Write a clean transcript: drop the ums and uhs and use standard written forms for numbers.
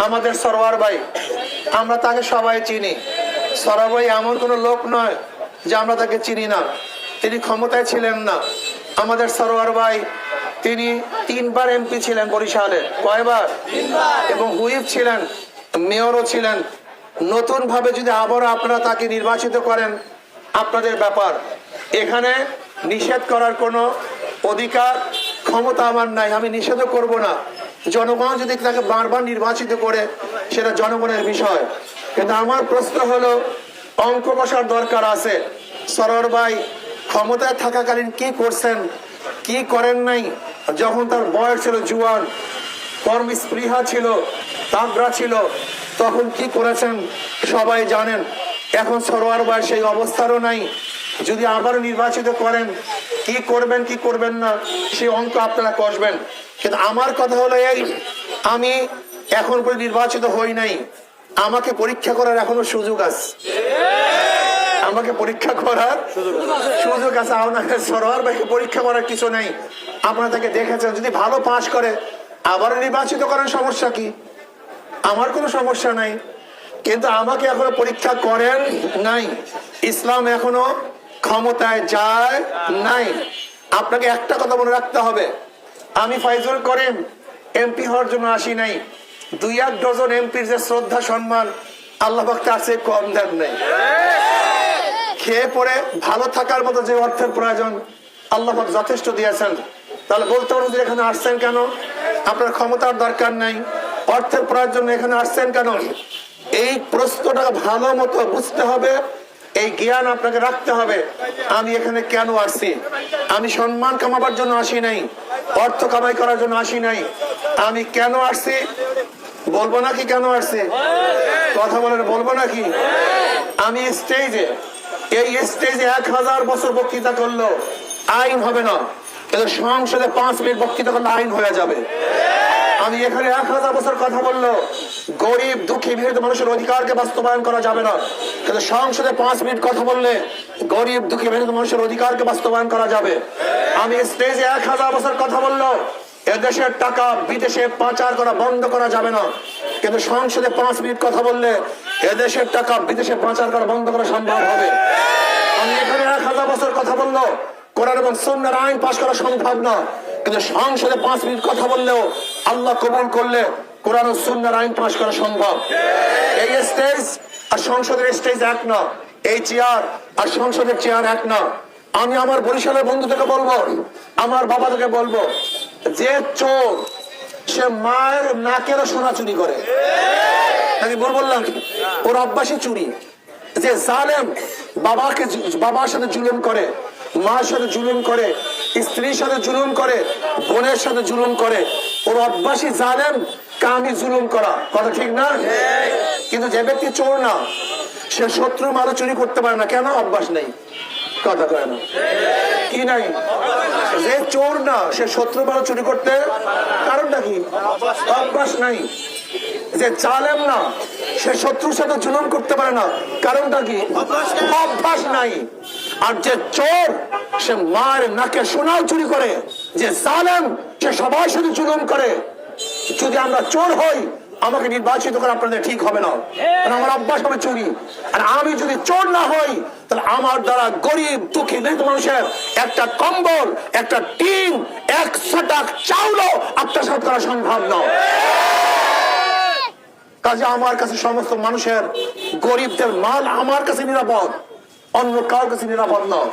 আমাদের সরওয়ার ভাই, আমরা তাকে সবাই চিনি। সরওয়ার ভাই এমন কোনো লোক নয় যে আমরা তাকে চিনি না। তিনি ক্ষমতায় ছিলেন না। আমাদের সরওয়ার ভাই তিনি 3 বার এমপি ছিলেন বরিশালে। কয়বার? এবং হুইপ ছিলেন, মেয়রও ছিলেন। নতুন ভাবে যদি আবার আপনারা তাকে নির্বাচিত করেন, আপনাদের ব্যাপার। এখানে নিষেধ করার কোনো অধিকার ক্ষমতা আমার নাই, আমি নিষেধও করব না। জনগণ যদি তাকে বারবার নির্বাচিত করে, সেটা জনগণের বিষয়। কিন্তু আমার প্রশ্ন হলো, অঙ্ক কষার দরকার আছে। সরওয়ার ভাই ক্ষমতায় থাকাকালীন কি করছেন, কি করেন নাই? যখন তার বয়স ছিল জুয়ান, কর্মস্পৃহা ছিল, তাগড়া ছিল, তখন কি করেছেন সবাই জানেন। এখন সরওয়ার ভাই সেই অবস্থারও নাই। যদি আবার নির্বাচিত করেন, কি করবেন কি করবেন না সেই অঙ্ক আপনারা কষবেন। কিন্তু আমার কথা হলো এই, আমি এখন পর্যন্ত নির্বাচিত হই নাই। আমাকে পরীক্ষা করার এখনো সুযোগ আছে। আমাকে পরীক্ষা করার সুযোগ আছে। আপনাকে সরওয়ার ভাইকে পরীক্ষা করার কিছু নেই। আপনারা তাকে দেখেছেন, যদি ভালো পাস করে আবার নির্বাচিত করেন, সমস্যা কি? আমার কোনো সমস্যা নাই। কিন্তু আমাকে এখনো পরীক্ষা করেন নাই। ইসলাম এখনো ক্ষমতায় যায় নাই। আপনাকে একটা কথা মনে রাখতে হবে, আমি ফাইজুল করিম এমপি হওয়ার জন্য আসি নাই। 2-1 ডজন এমপির যে শ্রদ্ধা সম্মান আল্লাহ পাক তার চেয়ে কম দেন নাই। খেয়ে পরে ভালো থাকার মতো যে অর্থের প্রয়োজন আল্লাহ পাক যথেষ্ট দিয়েছেন। তাহলে বলতে পারবো যে এখানে আসছেন কেন? আপনার ক্ষমতার দরকার নাই, অর্থের প্রয়োজন এখানে আসছেন কেন? এই প্রশ্নটা ভালো মতো বুঝতে হবে, এই জ্ঞান আপনাকে রাখতে হবে। আমি এখানে কেন আসছি? আমি সম্মান কামাবার জন্য আসি নাই, অর্থ কামাই করার জন্য আসি নাই। আমি কেন আসছি বলবো নাকি? কেন আসছি কথা বলেন, বলবো নাকি? আমি স্টেজে, এই স্টেজে 1000 বছর বক্তৃতা করলো আইন হবে না, কিন্তু সংসদে 5 মিনিট বক্তৃতা করলে আইন হয়ে যাবে। আমি এখানে 1000 বছর কথা বললো গরিব দুঃখী মেহনত মানুষের অধিকারকে বাস্তবায়ন করা যাবে না, কিন্তু সংসদে 5 মিনিট কথা বললে গরিব দুঃখী মেহনত মানুষের অধিকারকে বাস্তবায়ন করা যাবে। আমি স্টেজে 1000 বছর কথা বললো এদেশের টাকা বিদেশে পাচার করা বন্ধ করা যাবে না, কিন্তু সংসদে 5 মিনিট কথা বললে এদেশের টাকা বিদেশে পাচার করা বন্ধ করা সম্ভব হবে। আমি এখানে 1000 বছর কথা বললো কোরআন এবং সুন্নাহর আইন পাশ করা সম্ভব না, কিন্তু সংসদে 5 মিনিট কথা বললেও আল্লাহ কবুল করলে কোরআন ও সুন্নাহর আইন পাশ করা সম্ভব। এই স্টেজ আর সংসদের স্টেজ এক না, এই চেয়ার আর সংসদের চেয়ার এক না। আমি আমার বরিশালের বন্ধুদেরকে বলবো, আমার বাবাদেরকে বলবো, যে চোর সে মায়ের নাকেরও সোনা চুরি করে। আমি বললাম ওর অভ্যাসে চুরি। যে জালেম বাবার সাথে জুলুম করে, মার সাথে জুলুম করে, স্ত্রীর সাথে জুলুম করে, বোনের সাথে জুলুম করে, ওর অভ্যাসী জালেম কামি জুলুম করা। কথা ঠিক না? কিন্তু যে ব্যক্তি চোর না, সে শত্রু মারও চুরি করতে পারে না। কেন? অভ্যাস নেই। কথা কয় না, কি নাই? যে চোর না, সে শত্রু মারও চুরি করতে, কারণটা কি? অভ্যাস নাই। যে জালেম না, সে শত্রুর সাথে জুলুম করতে পারে না, কারণটা কি? অভ্যাস নাই। আর যে চোর সে মার নাকে সোনাও চুরি করে। যে জালেম সে সবার সাথে জুলুম করে। যদি আমরা চোর হই, আমাকে নির্বাচিত করা আপনাদের ঠিক হবে না, কারণ আমার অভ্যাস হবে চুরি। আর আমি যদি চোর না হই, তাহলে আমার দ্বারা গরিব দুঃখী দরিদ্র মানুষের একটা কম্বল, একটা টিন, 100 টাকা চাউলও আত্মসাৎ করা সম্ভব নয়। কাজে আমার কাছে সমস্ত মানুষের, গরিবদের মাল আমার কাছে নিরাপদ, অন্য কারোর কাছে নিরাপদ নয়।